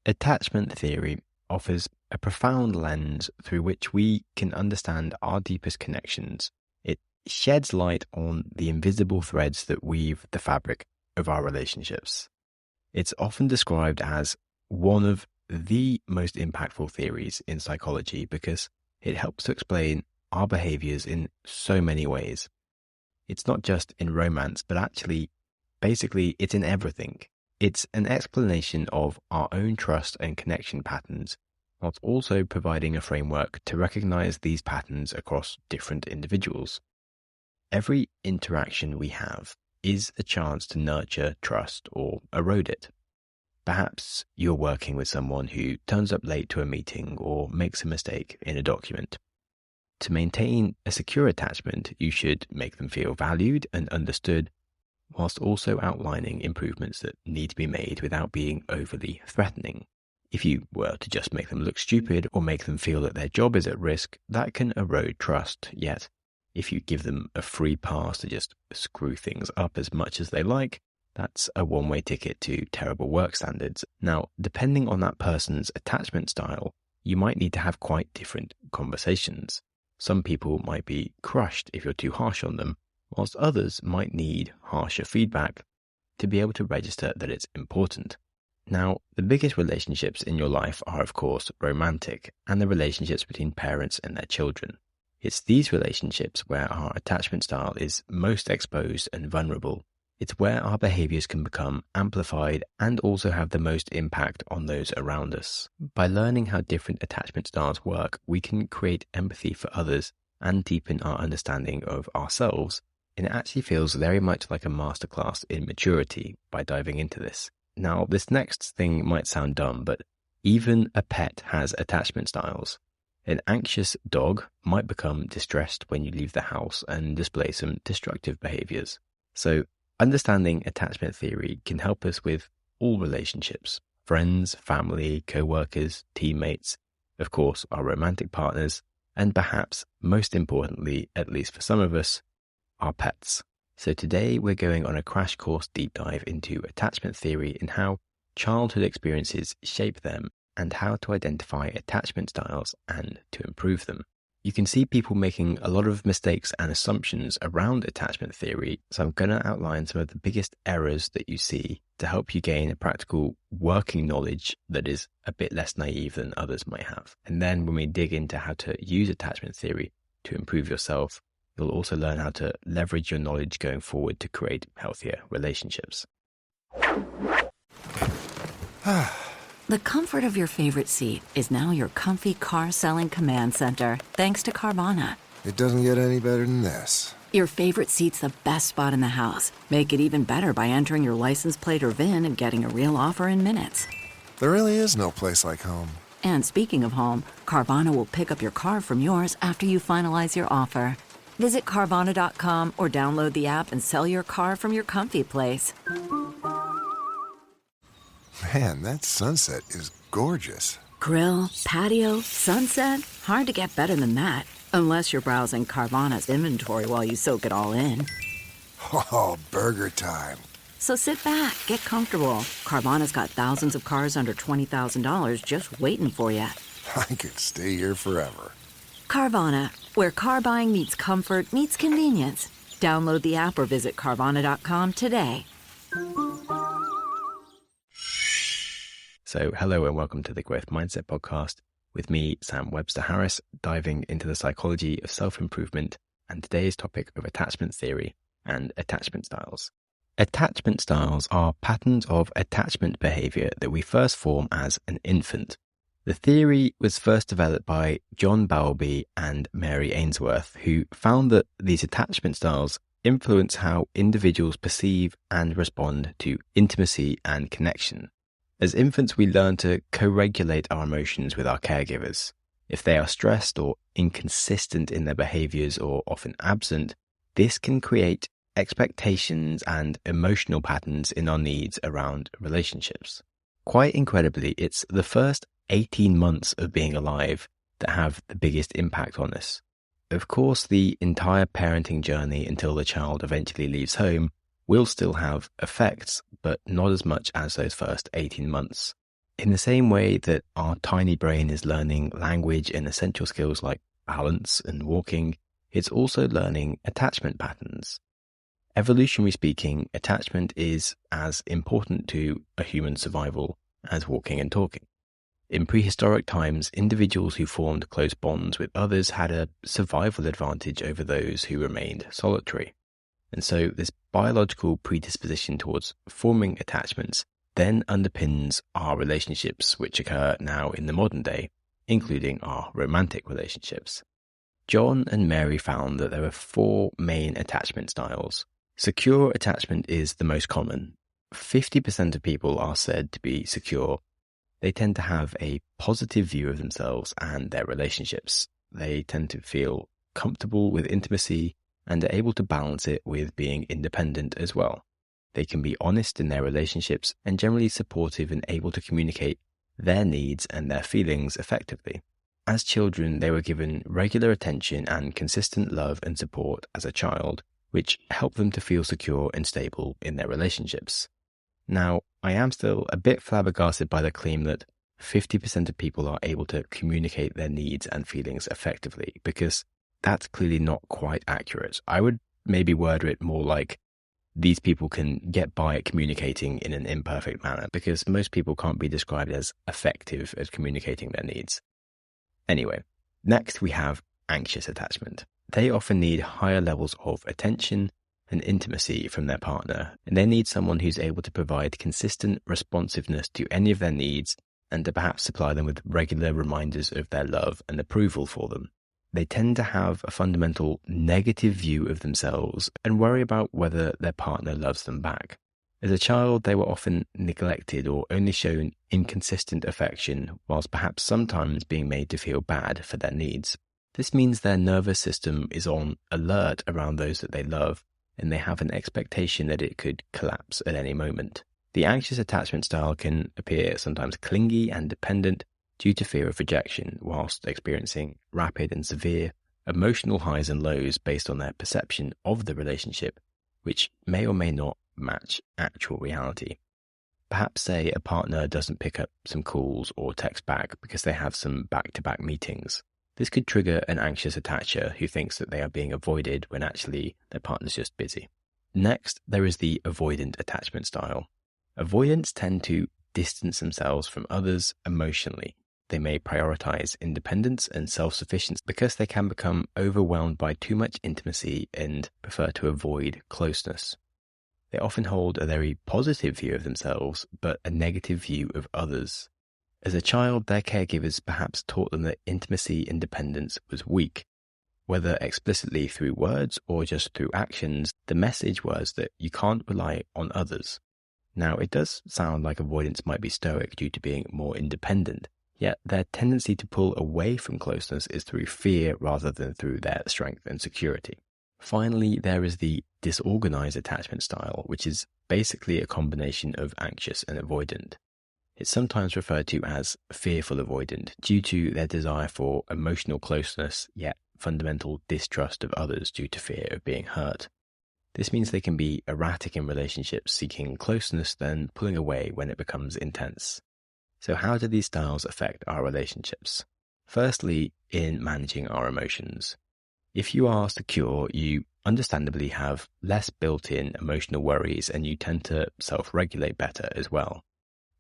Attachment theory offers a profound lens through which we can understand our deepest connections. It sheds light on the invisible threads that weave the fabric of our relationships. It's often described as one of the most impactful theories in psychology because it helps to explain our behaviors in so many ways. It's not just in romance, but actually, basically, it's in everything. It's an explanation of our own trust and connection patterns, whilst also providing a framework to recognize these patterns across different individuals. Every interaction we have is a chance to nurture trust or erode it. Perhaps you're working with someone who turns up late to a meeting or makes a mistake in a document. To maintain a secure attachment, you should make them feel valued and understood, whilst also outlining improvements that need to be made without being overly threatening. If you were to just make them look stupid or make them feel that their job is at risk, that can erode trust. Yet, if you give them a free pass to just screw things up as much as they like, that's a one-way ticket to terrible work standards. Now, depending on that person's attachment style, you might need to have quite different conversations. Some people might be crushed if you're too harsh on them, whilst others might need harsher feedback to be able to register that it's important. Now, the biggest relationships in your life are, of course, romantic and the relationships between parents and their children. It's these relationships where our attachment style is most exposed and vulnerable. It's where our behaviors can become amplified and also have the most impact on those around us. By learning how different attachment styles work, we can create empathy for others and deepen our understanding of ourselves. And it actually feels very much like a masterclass in maturity by diving into this. Now, this next thing might sound dumb, but even a pet has attachment styles. An anxious dog might become distressed when you leave the house and display some destructive behaviors. So, understanding attachment theory can help us with all relationships: friends, family, co-workers, teammates, of course, our romantic partners, and perhaps most importantly, at least for some of us, our pets. So today we're going on a crash course deep dive into attachment theory and how childhood experiences shape them and how to identify attachment styles and to improve them. You can see people making a lot of mistakes and assumptions around attachment theory, so I'm going to outline some of the biggest errors that you see to help you gain a practical working knowledge that is a bit less naive than others might have. And then when we dig into how to use attachment theory to improve yourself, you'll also learn how to leverage your knowledge going forward to create healthier relationships. The comfort of your favorite seat is now your comfy car-selling command center, thanks to Carvana. It doesn't get any better than this. Your favorite seat's the best spot in the house. Make it even better by entering your license plate or VIN and getting a real offer in minutes. There really is no place like home. And speaking of home, Carvana will pick up your car from yours after you finalize your offer. Visit Carvana.com or download the app and sell your car from your comfy place. Man, that sunset is gorgeous. Grill, patio, sunset. Hard to get better than that. Unless you're browsing Carvana's inventory while you soak it all in. Oh, burger time. So sit back, get comfortable. Carvana's got thousands of cars under $20,000 just waiting for you. I could stay here forever. Carvana, where car buying meets comfort meets convenience. Download the app or visit Carvana.com today. So hello and welcome to the Growth Mindset Podcast with me, Sam Webster Harris, diving into the psychology of self-improvement and today's topic of attachment theory and attachment styles. Attachment styles are patterns of attachment behavior that we first form as an infant. The theory was first developed by John Bowlby and Mary Ainsworth, who found that these attachment styles influence how individuals perceive and respond to intimacy and connection. As infants, we learn to co-regulate our emotions with our caregivers. If they are stressed or inconsistent in their behaviors or often absent, this can create expectations and emotional patterns in our needs around relationships. Quite incredibly, it's the first 18 months of being alive that have the biggest impact on us. Of course, the entire parenting journey until the child eventually leaves home will still have effects, but not as much as those first 18 months. In the same way that our tiny brain is learning language and essential skills like balance and walking, it's also learning attachment patterns. Evolutionary speaking, attachment is as important to a human survival as walking and talking. In prehistoric times, individuals who formed close bonds with others had a survival advantage over those who remained solitary. And so this biological predisposition towards forming attachments then underpins our relationships which occur now in the modern day, including our romantic relationships. John and Mary found that there are 4 main attachment styles. Secure attachment is the most common. 50% of people are said to be secure. They tend to have a positive view of themselves and their relationships. They tend to feel comfortable with intimacy and are able to balance it with being independent as well. They can be honest in their relationships and generally supportive and able to communicate their needs and their feelings effectively. As children, they were given regular attention and consistent love and support as a child, which helped them to feel secure and stable in their relationships. Now, I am still a bit flabbergasted by the claim that 50% of people are able to communicate their needs and feelings effectively, because that's clearly not quite accurate. I would maybe word it more like these people can get by at communicating in an imperfect manner, because most people can't be described as effective at communicating their needs. Anyway, next we have anxious attachment. They often need higher levels of attention and intimacy from their partner, and they need someone who's able to provide consistent responsiveness to any of their needs and to perhaps supply them with regular reminders of their love and approval for them. They tend to have a fundamental negative view of themselves and worry about whether their partner loves them back. As a child, they were often neglected or only shown inconsistent affection, whilst perhaps sometimes being made to feel bad for their needs. This means their nervous system is on alert around those that they love, and they have an expectation that it could collapse at any moment. The anxious attachment style can appear sometimes clingy and dependent due to fear of rejection, whilst experiencing rapid and severe emotional highs and lows based on their perception of the relationship, which may or may not match actual reality. Perhaps, say, a partner doesn't pick up some calls or text back because they have some back-to-back meetings. This could trigger an anxious attacher who thinks that they are being avoided when actually their partner's just busy. Next, there is the avoidant attachment style. Avoidants tend to distance themselves from others emotionally. They may prioritize independence and self-sufficiency because they can become overwhelmed by too much intimacy and prefer to avoid closeness. They often hold a very positive view of themselves, but a negative view of others. As a child, their caregivers perhaps taught them that intimacy and dependence was weak. Whether explicitly through words or just through actions, the message was that you can't rely on others. Now, it does sound like avoidance might be stoic due to being more independent, yet their tendency to pull away from closeness is through fear rather than through their strength and security. Finally, there is the disorganized attachment style, which is basically a combination of anxious and avoidant. It's sometimes referred to as fearful avoidant due to their desire for emotional closeness, yet fundamental distrust of others due to fear of being hurt. This means they can be erratic in relationships, seeking closeness, then pulling away when it becomes intense. So how do these styles affect our relationships? Firstly, in managing our emotions. If you are secure, you understandably have less built-in emotional worries and you tend to self-regulate better as well.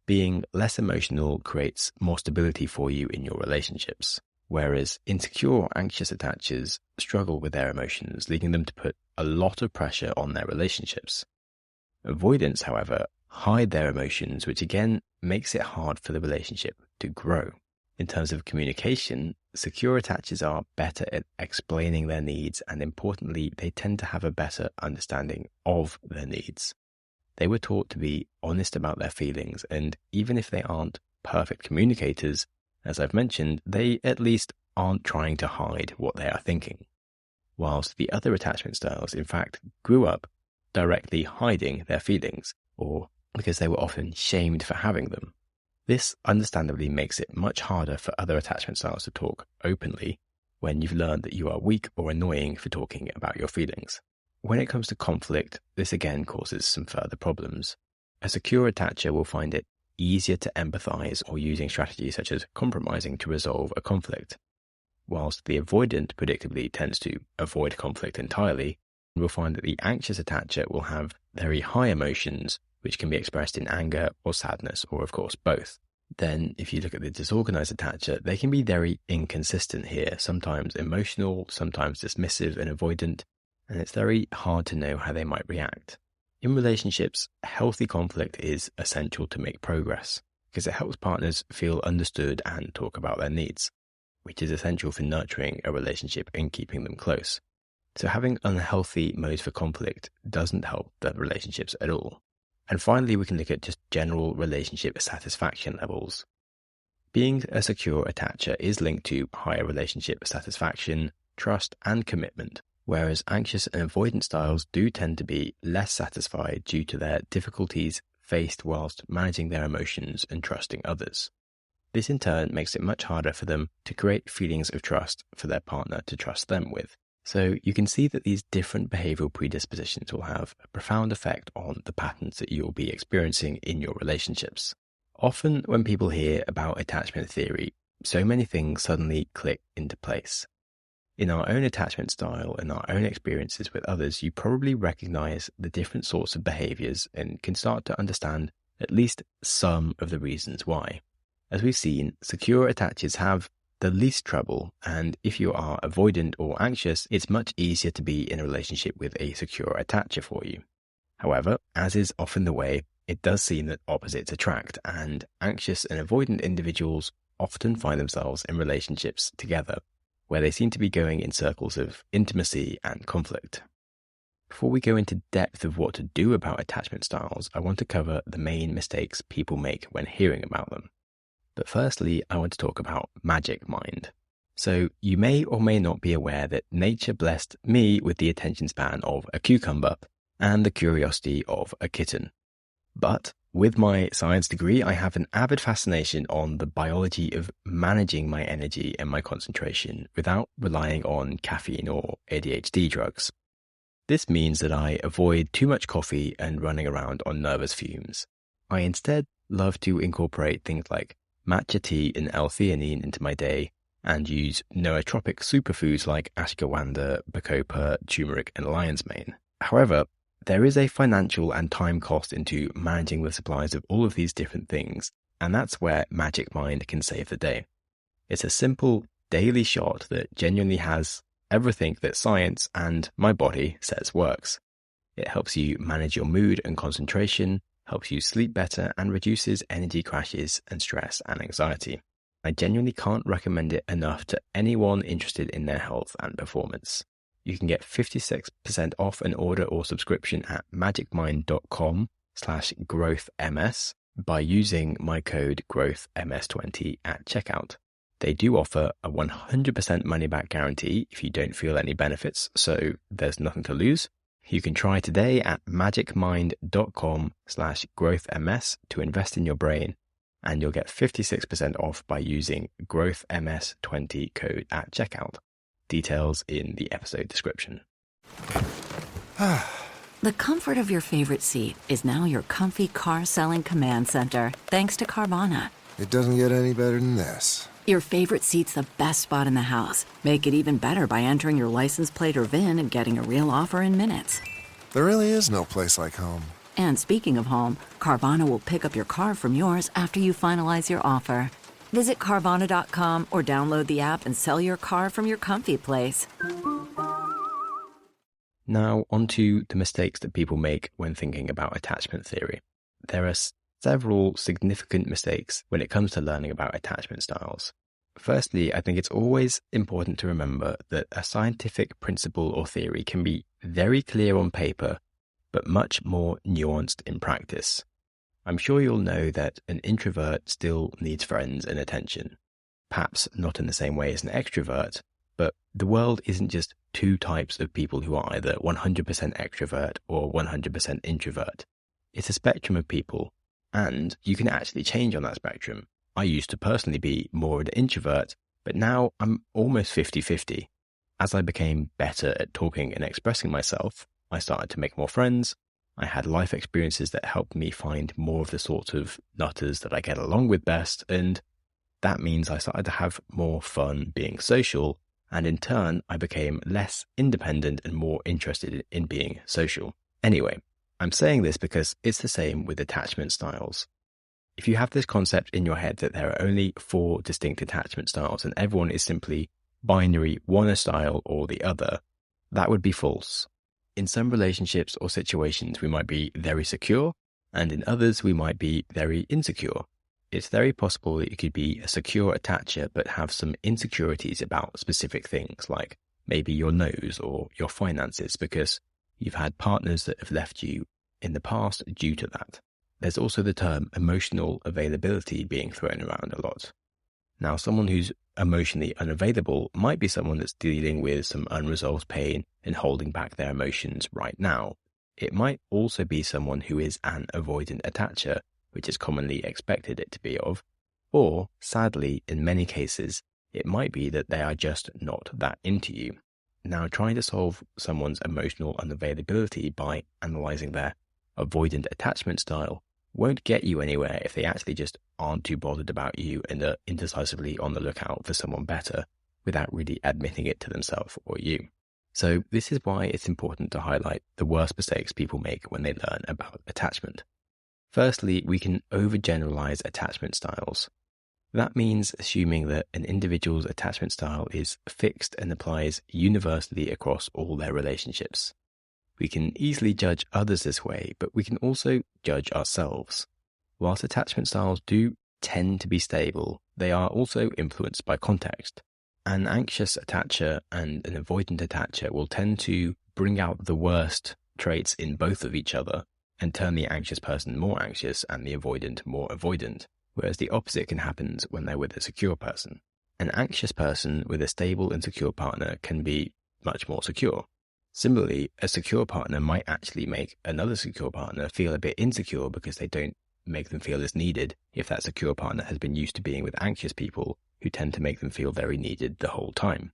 Being less emotional creates more stability for you in your relationships, whereas insecure or anxious attachers struggle with their emotions, leading them to put a lot of pressure on their relationships. Avoidants, however, hide their emotions, which again makes it hard for the relationship to grow. In terms of communication, secure attachers are better at explaining their needs, and importantly, they tend to have a better understanding of their needs. They were taught to be honest about their feelings, and even if they aren't perfect communicators, as I've mentioned, they at least aren't trying to hide what they are thinking. Whilst the other attachment styles, in fact, grew up directly hiding their feelings, or because they were often shamed for having them. This understandably makes it much harder for other attachment styles to talk openly when you've learned that you are weak or annoying for talking about your feelings. When it comes to conflict, this again causes some further problems. A secure attacher will find it easier to empathize or using strategies such as compromising to resolve a conflict. Whilst the avoidant predictably tends to avoid conflict entirely, we'll find that the anxious attacher will have very high emotions, which can be expressed in anger or sadness, or of course both. Then, if you look at the disorganized attacher, they can be very inconsistent here, sometimes emotional, sometimes dismissive and avoidant, and it's very hard to know how they might react. In relationships, healthy conflict is essential to make progress, because it helps partners feel understood and talk about their needs, which is essential for nurturing a relationship and keeping them close. So having unhealthy modes for conflict doesn't help the relationships at all. And finally, we can look at just general relationship satisfaction levels. Being a secure attacher is linked to higher relationship satisfaction, trust, and commitment, whereas anxious and avoidant styles do tend to be less satisfied due to their difficulties faced whilst managing their emotions and trusting others. This in turn makes it much harder for them to create feelings of trust for their partner to trust them with. So you can see that these different behavioral predispositions will have a profound effect on the patterns that you'll be experiencing in your relationships. Often when people hear about attachment theory, so many things suddenly click into place. In our own attachment style and our own experiences with others, you probably recognize the different sorts of behaviors and can start to understand at least some of the reasons why. As we've seen, secure attachers have the least trouble, and if you are avoidant or anxious, it's much easier to be in a relationship with a secure attacher for you. However, as is often the way, it does seem that opposites attract, and anxious and avoidant individuals often find themselves in relationships together, where they seem to be going in circles of intimacy and conflict. Before we go into depth of what to do about attachment styles, I want to cover the main mistakes people make when hearing about them. But firstly, I want to talk about MagicMind. So you may or may not be aware that nature blessed me with the attention span of a cucumber and the curiosity of a kitten. But with my science degree, I have an avid fascination on the biology of managing my energy and my concentration without relying on caffeine or ADHD drugs. This means that I avoid too much coffee and running around on nervous fumes. I instead love to incorporate things like matcha tea and L-theanine into my day, and use nootropic superfoods like ashwagandha, bacopa, turmeric, and lion's mane. However, there is a financial and time cost into managing the supplies of all of these different things, and that's where MagicMind can save the day. It's a simple daily shot that genuinely has everything that science and my body says works. It helps you manage your mood and concentration, helps you sleep better, and reduces energy crashes and stress and anxiety. I genuinely can't recommend it enough to anyone interested in their health and performance. You can get 56% off an order or subscription at magicmind.com/growthms by using my code growthms20 at checkout. They do offer a 100% money back guarantee if you don't feel any benefits, so there's nothing to lose. You can try today at magicmind.com/growthms to invest in your brain, and you'll get 56% off by using growthms20 code at checkout. Details in the episode description. The comfort of your favorite seat is now your comfy car selling command center, thanks to Carvana. It doesn't get any better than this. Your favorite seat's the best spot in the house. Make it even better by entering your license plate or VIN and getting a real offer in minutes. There really is no place like home. And speaking of home, Carvana will pick up your car from yours after you finalize your offer. Visit Carvana.com or download the app and sell your car from your comfy place. Now, onto the mistakes that people make when thinking about attachment theory. There are several significant mistakes when it comes to learning about attachment styles. Firstly, I think it's always important to remember that a scientific principle or theory can be very clear on paper, but much more nuanced in practice. I'm sure you'll know that an introvert still needs friends and attention. Perhaps not in the same way as an extrovert, but the world isn't just two types of people who are either 100% extrovert or 100% introvert. It's a spectrum of people, and you can actually change on that spectrum. I used to personally be more an introvert, but now I'm almost 50-50. As I became better at talking and expressing myself, I started to make more friends, I had life experiences that helped me find more of the sort of nutters that I get along with best, and that means I started to have more fun being social, and in turn, I became less independent and more interested in being social. Anyway, I'm saying this because it's the same with attachment styles. If you have this concept in your head that there are only 4 distinct attachment styles and everyone is simply binary, one a style or the other, that would be false. In some relationships or situations, we might be very secure, and in others, we might be very insecure. It's very possible that you could be a secure attacher but have some insecurities about specific things, like maybe your nose or your finances, because you've had partners that have left you in the past due to that. There's also the term emotional availability being thrown around a lot. Now, someone who's emotionally unavailable might be someone that's dealing with some unresolved pain and holding back their emotions right now. It might also be someone who is an avoidant attacher, which is commonly expected it to be of, or, sadly, in many cases, it might be that they are just not that into you. Now, trying to solve someone's emotional unavailability by analyzing their avoidant attachment style won't get you anywhere if they actually just aren't too bothered about you and are indecisively on the lookout for someone better without really admitting it to themselves or you. So this is why it's important to highlight the worst mistakes people make when they learn about attachment. Firstly, we can overgeneralize attachment styles. That means assuming that an individual's attachment style is fixed and applies universally across all their relationships. We can easily judge others this way, but we can also judge ourselves. Whilst attachment styles do tend to be stable, they are also influenced by context. An anxious attacher and an avoidant attacher will tend to bring out the worst traits in both of each other and turn the anxious person more anxious and the avoidant more avoidant, whereas the opposite can happen when they're with a secure person. An anxious person with a stable and secure partner can be much more secure. Similarly, a secure partner might actually make another secure partner feel a bit insecure because they don't make them feel as needed if that secure partner has been used to being with anxious people who tend to make them feel very needed the whole time.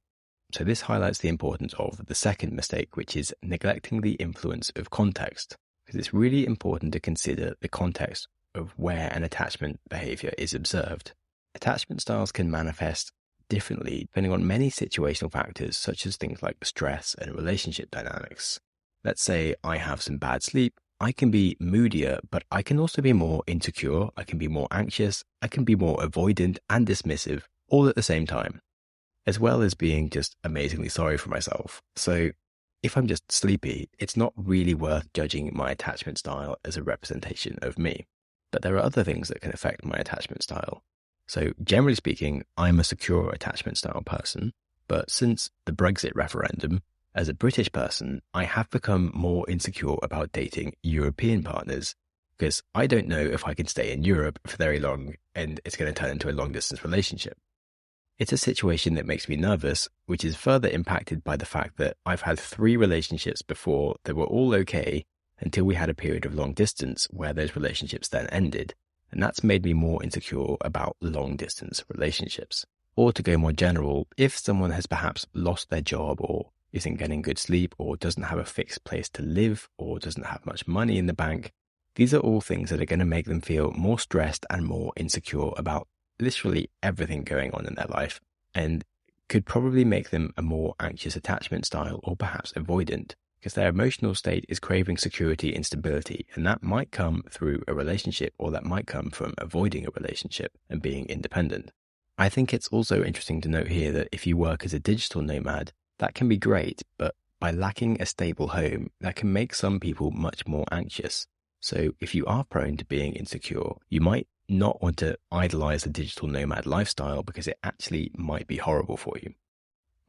So this highlights the importance of the second mistake, which is neglecting the influence of context, because it's really important to consider the context of where an attachment behavior is observed. Attachment styles can manifest differently depending on many situational factors such as things like stress and relationship dynamics. Let's say I have some bad sleep, I can be moodier, but I can also be more insecure, I can be more anxious, I can be more avoidant and dismissive all at the same time, as well as being just amazingly sorry for myself. So if I'm just sleepy, it's not really worth judging my attachment style as a representation of me. But there are other things that can affect my attachment style. So generally speaking, I'm a secure attachment style person, but since the Brexit referendum, as a British person, I have become more insecure about dating European partners because I don't know if I can stay in Europe for very long and it's going to turn into a long distance relationship. It's a situation that makes me nervous, which is further impacted by the fact that I've had 3 relationships before that were all okay until we had a period of long distance where those relationships then ended. And that's made me more insecure about long distance relationships. Or to go more general, if someone has perhaps lost their job or isn't getting good sleep or doesn't have a fixed place to live or doesn't have much money in the bank, these are all things that are going to make them feel more stressed and more insecure about literally everything going on in their life and could probably make them a more anxious attachment style or perhaps avoidant, because their emotional state is craving security and stability, and that might come through a relationship or that might come from avoiding a relationship and being independent. I think it's also interesting to note here that if you work as a digital nomad, that can be great, but by lacking a stable home, that can make some people much more anxious. So if you are prone to being insecure, you might not want to idolize the digital nomad lifestyle because it actually might be horrible for you.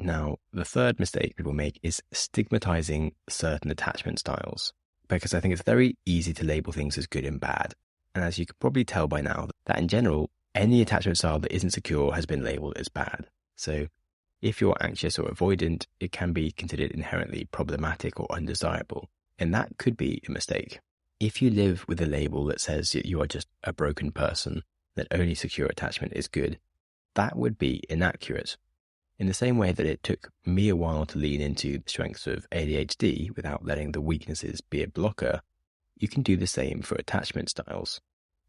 Now, the third mistake people make is stigmatizing certain attachment styles, because I think it's very easy to label things as good and bad. And as you can probably tell by now, that in general, any attachment style that isn't secure has been labeled as bad. So if you're anxious or avoidant, it can be considered inherently problematic or undesirable, and that could be a mistake. If you live with a label that says that you are just a broken person, that only secure attachment is good, that would be inaccurate. In the same way that it took me a while to lean into the strengths of ADHD without letting the weaknesses be a blocker, you can do the same for attachment styles.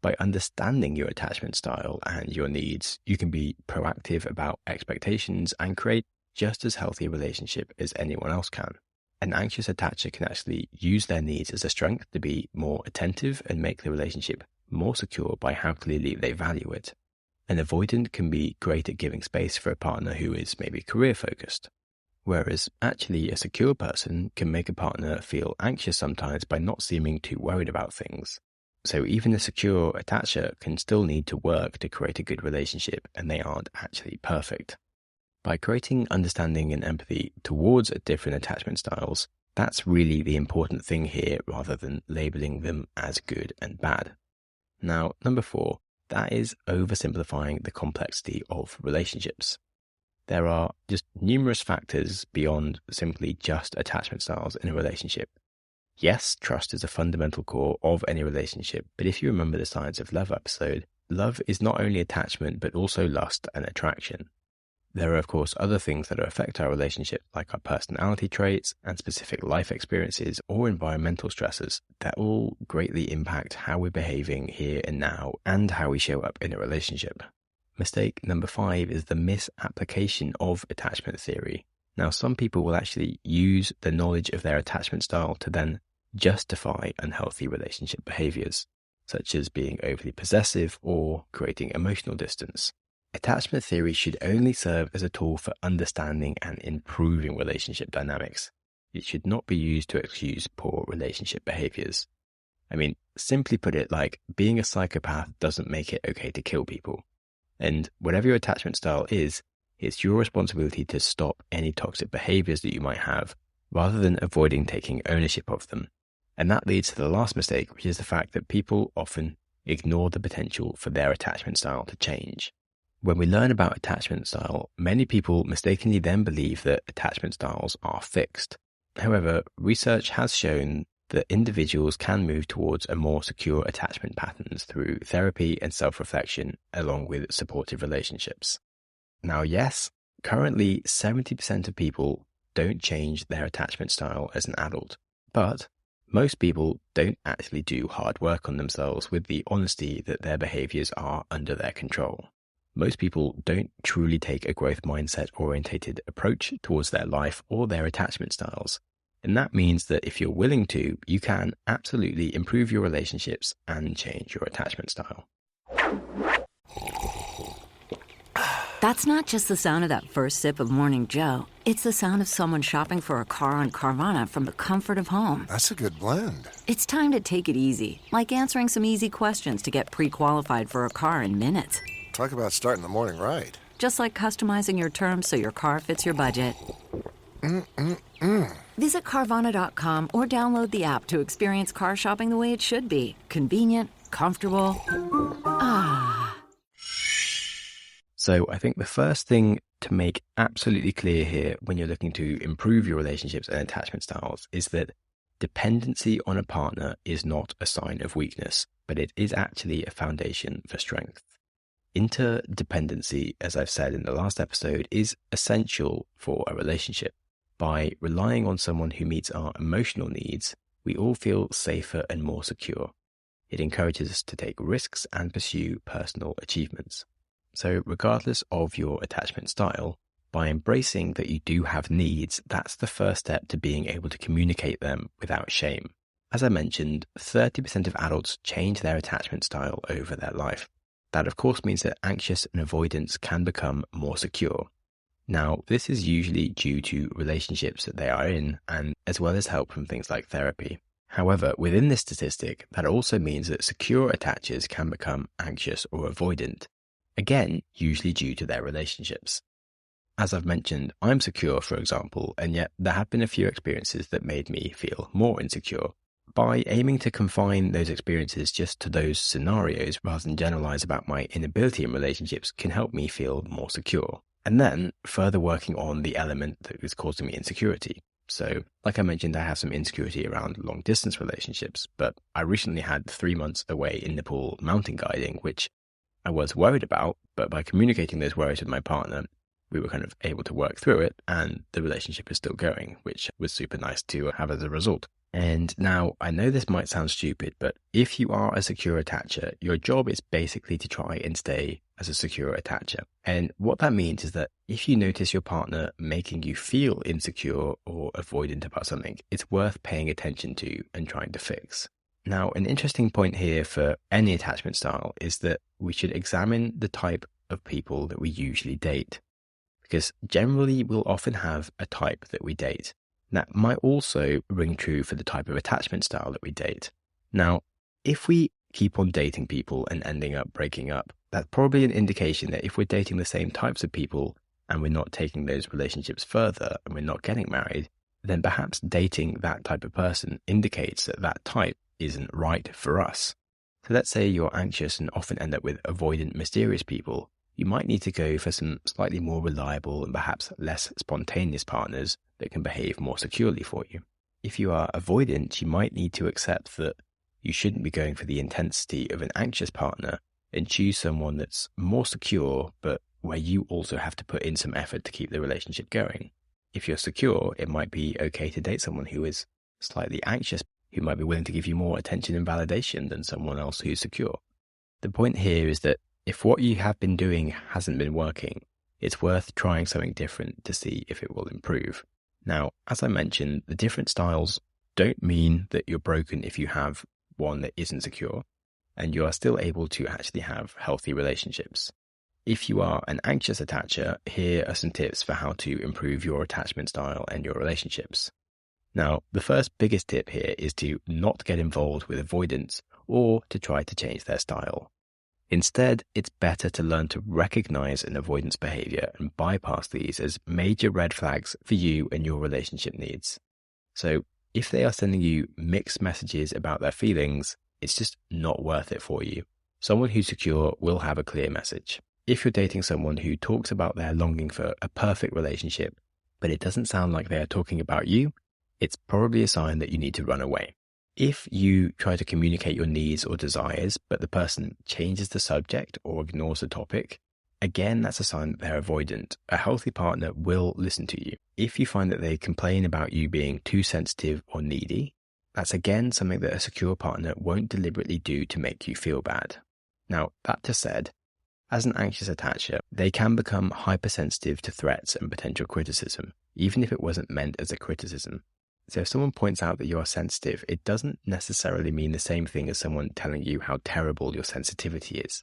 By understanding your attachment style and your needs, you can be proactive about expectations and create just as healthy a relationship as anyone else can. An anxious attacher can actually use their needs as a strength to be more attentive and make the relationship more secure by how clearly they value it. An avoidant can be great at giving space for a partner who is maybe career-focused, whereas actually a secure person can make a partner feel anxious sometimes by not seeming too worried about things. So even a secure attacher can still need to work to create a good relationship, and they aren't actually perfect. By creating understanding and empathy towards different attachment styles, that's really the important thing here rather than labeling them as good and bad. Now, number 4, that is oversimplifying the complexity of relationships. There are just numerous factors beyond simply just attachment styles in a relationship. Yes, trust is a fundamental core of any relationship, but if you remember the Science of Love episode, love is not only attachment but also lust and attraction. There are, of course, other things that affect our relationship, like our personality traits and specific life experiences or environmental stresses that all greatly impact how we're behaving here and now and how we show up in a relationship. Mistake number 5 is the misapplication of attachment theory. Now, some people will actually use the knowledge of their attachment style to then justify unhealthy relationship behaviors, such as being overly possessive or creating emotional distance. Attachment theory should only serve as a tool for understanding and improving relationship dynamics. It should not be used to excuse poor relationship behaviors. I mean, simply put it, like being a psychopath doesn't make it okay to kill people. And whatever your attachment style is, it's your responsibility to stop any toxic behaviors that you might have, rather than avoiding taking ownership of them. And that leads to the last mistake, which is the fact that people often ignore the potential for their attachment style to change. When we learn about attachment style, many people mistakenly then believe that attachment styles are fixed. However, research has shown that individuals can move towards a more secure attachment patterns through therapy and self-reflection, along with supportive relationships. Now, yes, currently 70% of people don't change their attachment style as an adult, but most people don't actually do hard work on themselves with the honesty that their behaviors are under their control. Most people don't truly take a growth mindset orientated approach towards their life or their attachment styles. And that means that if you're willing to, you can absolutely improve your relationships and change your attachment style. That's not just the sound of that first sip of Morning Joe. It's the sound of someone shopping for a car on Carvana from the comfort of home. That's a good blend. It's time to take it easy, like answering some easy questions to get pre-qualified for a car in minutes. Talk about starting the morning right. Just like customizing your terms so your car fits your budget. Visit Carvana.com or download the app to experience car shopping the way it should be. Convenient, comfortable. Ah. So I think the first thing to make absolutely clear here when you're looking to improve your relationships and attachment styles is that dependency on a partner is not a sign of weakness, but it is actually a foundation for strength. Interdependency, as I've said in the last episode, is essential for a relationship. By relying on someone who meets our emotional needs, we all feel safer and more secure. It encourages us to take risks and pursue personal achievements. So regardless of your attachment style, by embracing that you do have needs, that's the first step to being able to communicate them without shame. As I mentioned, 30% of adults change their attachment style over their life. That of course means that anxious and avoidance can become more secure. Now, this is usually due to relationships that they are in, and as well as help from things like therapy. However, within this statistic, that also means that secure attachers can become anxious or avoidant. Again, usually due to their relationships. As I've mentioned, I'm secure, for example, and yet there have been a few experiences that made me feel more insecure. By aiming to confine those experiences just to those scenarios rather than generalize about my inability in relationships can help me feel more secure. And then further working on the element that is causing me insecurity. So, like I mentioned, I have some insecurity around long distance relationships, but I recently had 3 months away in Nepal mountain guiding, which I was worried about, but by communicating those worries with my partner, we were kind of able to work through it, and the relationship is still going, which was super nice to have as a result. And now, I know this might sound stupid, but if you are a secure attacher, your job is basically to try and stay as a secure attacher. And what that means is that if you notice your partner making you feel insecure or avoidant about something, it's worth paying attention to and trying to fix. Now, an interesting point here for any attachment style is that we should examine the type of people that we usually date, because generally we'll often have a type that we date. That might also ring true for the type of attachment style that we date. Now, if we keep on dating people and ending up breaking up, that's probably an indication that if we're dating the same types of people and we're not taking those relationships further and we're not getting married, then perhaps dating that type of person indicates that that type isn't right for us. So let's say you're anxious and often end up with avoidant, mysterious people. You might need to go for some slightly more reliable and perhaps less spontaneous partners that can behave more securely for you. If you are avoidant, you might need to accept that you shouldn't be going for the intensity of an anxious partner and choose someone that's more secure, but where you also have to put in some effort to keep the relationship going. If you're secure, it might be okay to date someone who is slightly anxious, who might be willing to give you more attention and validation than someone else who's secure. The point here is that if what you have been doing hasn't been working, it's worth trying something different to see if it will improve. Now, as I mentioned, the different styles don't mean that you're broken if you have one that isn't secure, and you are still able to actually have healthy relationships. If you are an anxious attacher, here are some tips for how to improve your attachment style and your relationships. Now, the first biggest tip here is to not get involved with avoidance or to try to change their style. Instead, it's better to learn to recognize an avoidance behavior and bypass these as major red flags for you and your relationship needs. So if they are sending you mixed messages about their feelings, it's just not worth it for you. Someone who's secure will have a clear message. If you're dating someone who talks about their longing for a perfect relationship, but it doesn't sound like they are talking about you, it's probably a sign that you need to run away. If you try to communicate your needs or desires, but the person changes the subject or ignores the topic, again, that's a sign that they're avoidant. A healthy partner will listen to you. If you find that they complain about you being too sensitive or needy, that's again something that a secure partner won't deliberately do to make you feel bad. Now, that just said, as an anxious attacher, they can become hypersensitive to threats and potential criticism, even if it wasn't meant as a criticism. So if someone points out that you are sensitive, it doesn't necessarily mean the same thing as someone telling you how terrible your sensitivity is.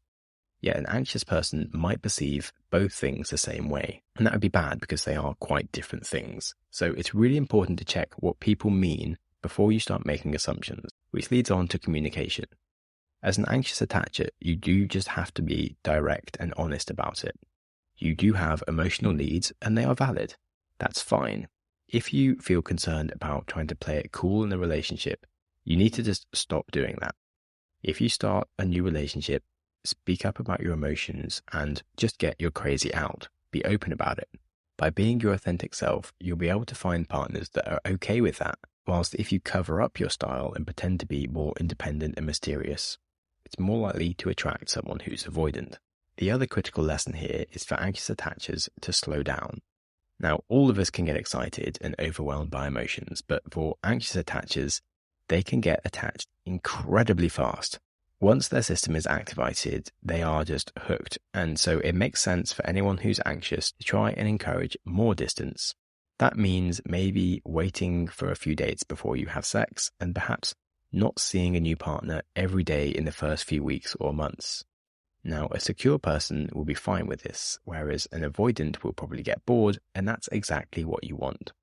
Yet an anxious person might perceive both things the same way, and that would be bad because they are quite different things. So it's really important to check what people mean before you start making assumptions, which leads on to communication. As an anxious attacher, you do just have to be direct and honest about it. You do have emotional needs and they are valid. That's fine. If you feel concerned about trying to play it cool in a relationship, you need to just stop doing that. If you start a new relationship, speak up about your emotions and just get your crazy out. Be open about it. By being your authentic self, you'll be able to find partners that are okay with that. Whilst if you cover up your style and pretend to be more independent and mysterious, it's more likely to attract someone who's avoidant. The other critical lesson here is for anxious attachers to slow down. Now, all of us can get excited and overwhelmed by emotions, but for anxious attachers, they can get attached incredibly fast. Once their system is activated, they are just hooked, and so it makes sense for anyone who's anxious to try and encourage more distance. That means maybe waiting for a few dates before you have sex, and perhaps not seeing a new partner every day in the first few weeks or months. Now, a secure person will be fine with this, whereas an avoidant will probably get bored, and that's exactly what you want.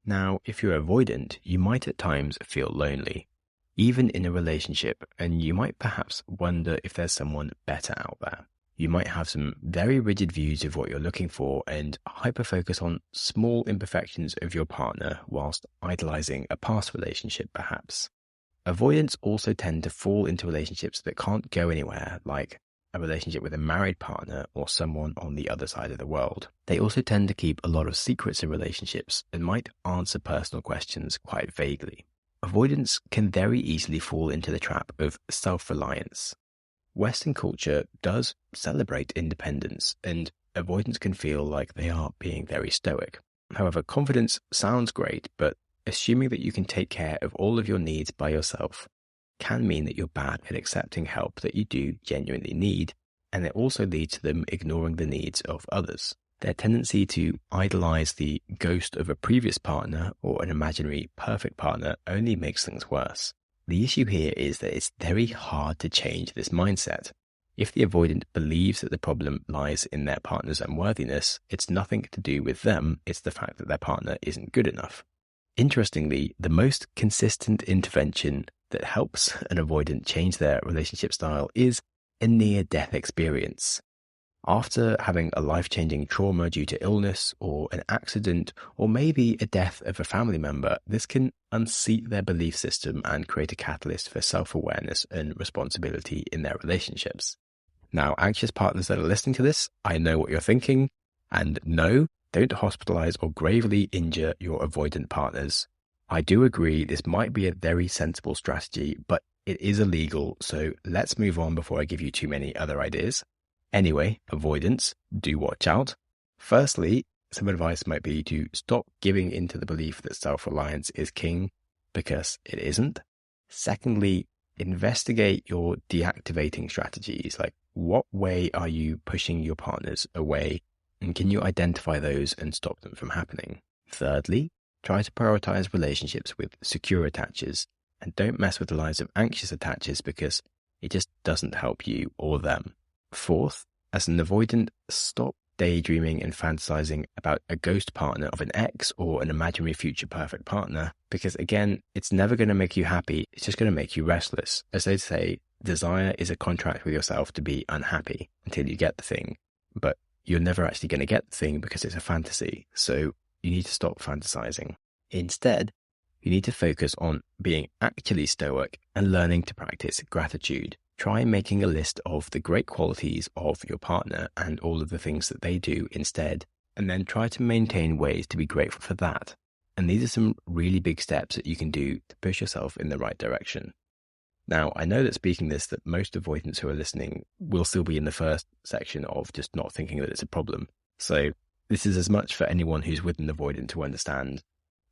Now, if you're avoidant, you might at times feel lonely, even in a relationship, and you might perhaps wonder if there's someone better out there. You might have some very rigid views of what you're looking for and hyper-focus on small imperfections of your partner whilst idolizing a past relationship perhaps. Avoidants also tend to fall into relationships that can't go anywhere, like a relationship with a married partner or someone on the other side of the world. They also tend to keep a lot of secrets in relationships and might answer personal questions quite vaguely. Avoidance can very easily fall into the trap of self-reliance. Western culture does celebrate independence, and avoidance can feel like they are being very stoic. However, confidence sounds great, but assuming that you can take care of all of your needs by yourself can mean that you're bad at accepting help that you do genuinely need, and it also leads to them ignoring the needs of others. Their tendency to idolize the ghost of a previous partner or an imaginary perfect partner only makes things worse. The issue here is that it's very hard to change this mindset. If the avoidant believes that the problem lies in their partner's unworthiness, it's nothing to do with them, it's the fact that their partner isn't good enough. Interestingly, the most consistent intervention that helps an avoidant change their relationship style is a near-death experience. After having a life-changing trauma due to illness or an accident or maybe a death of a family member, this can unseat their belief system and create a catalyst for self-awareness and responsibility in their relationships. Now, anxious partners that are listening to this, I know what you're thinking, and no, don't hospitalize or gravely injure your avoidant partners. I do agree this might be a very sensible strategy, but it is illegal, so let's move on before I give you too many other ideas. Anyway, avoidance, do watch out. Firstly, some advice might be to stop giving into the belief that self-reliance is king, because it isn't. Secondly, investigate your deactivating strategies, like what way are you pushing your partners away, and can you identify those and stop them from happening? Thirdly, try to prioritize relationships with secure attachers, and don't mess with the lives of anxious attachers because it just doesn't help you or them. Fourth, as an avoidant, stop daydreaming and fantasizing about a ghost partner of an ex or an imaginary future perfect partner, because again, it's never going to make you happy, it's just going to make you restless. As they say, desire is a contract with yourself to be unhappy until you get the thing, but you're never actually going to get the thing because it's a fantasy, so you need to stop fantasizing. Instead, you need to focus on being actually stoic and learning to practice gratitude. Try making a list of the great qualities of your partner and all of the things that they do instead, and then try to maintain ways to be grateful for that. And these are some really big steps that you can do to push yourself in the right direction. Now, I know that speaking this, that most avoidants who are listening will still be in the first section of just not thinking that it's a problem. So this is as much for anyone who's with an avoidant to understand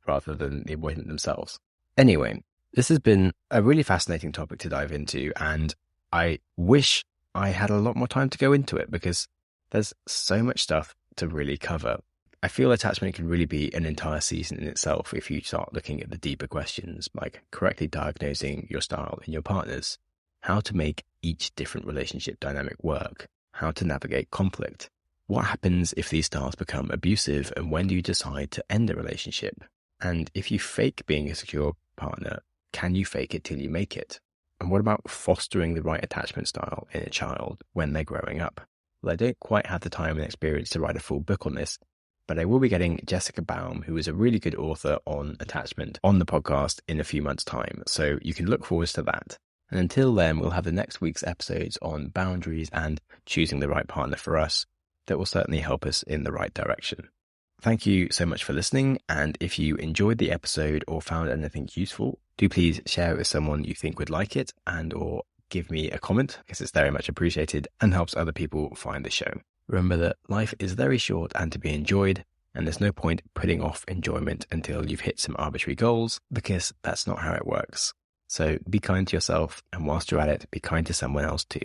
rather than the avoidant themselves. Anyway, this has been a really fascinating topic to dive into, and I wish I had a lot more time to go into it because there's so much stuff to really cover. I feel attachment can really be an entire season in itself if you start looking at the deeper questions, like correctly diagnosing your style and your partners, how to make each different relationship dynamic work, how to navigate conflict, what happens if these styles become abusive, and when do you decide to end a relationship? And if you fake being a secure partner, can you fake it till you make it? And what about fostering the right attachment style in a child when they're growing up? Well, I don't quite have the time and experience to write a full book on this, but I will be getting Jessica Baum, who is a really good author on attachment, on the podcast in a few months' time. So you can look forward to that. And until then, we'll have the next week's episodes on boundaries and choosing the right partner for us that will certainly help us in the right direction. Thank you so much for listening. And if you enjoyed the episode or found anything useful, do please share it with someone you think would like it, and or give me a comment because it's very much appreciated and helps other people find the show. Remember that life is very short and to be enjoyed, and there's no point putting off enjoyment until you've hit some arbitrary goals, because that's not how it works. So be kind to yourself, and whilst you're at it, be kind to someone else too.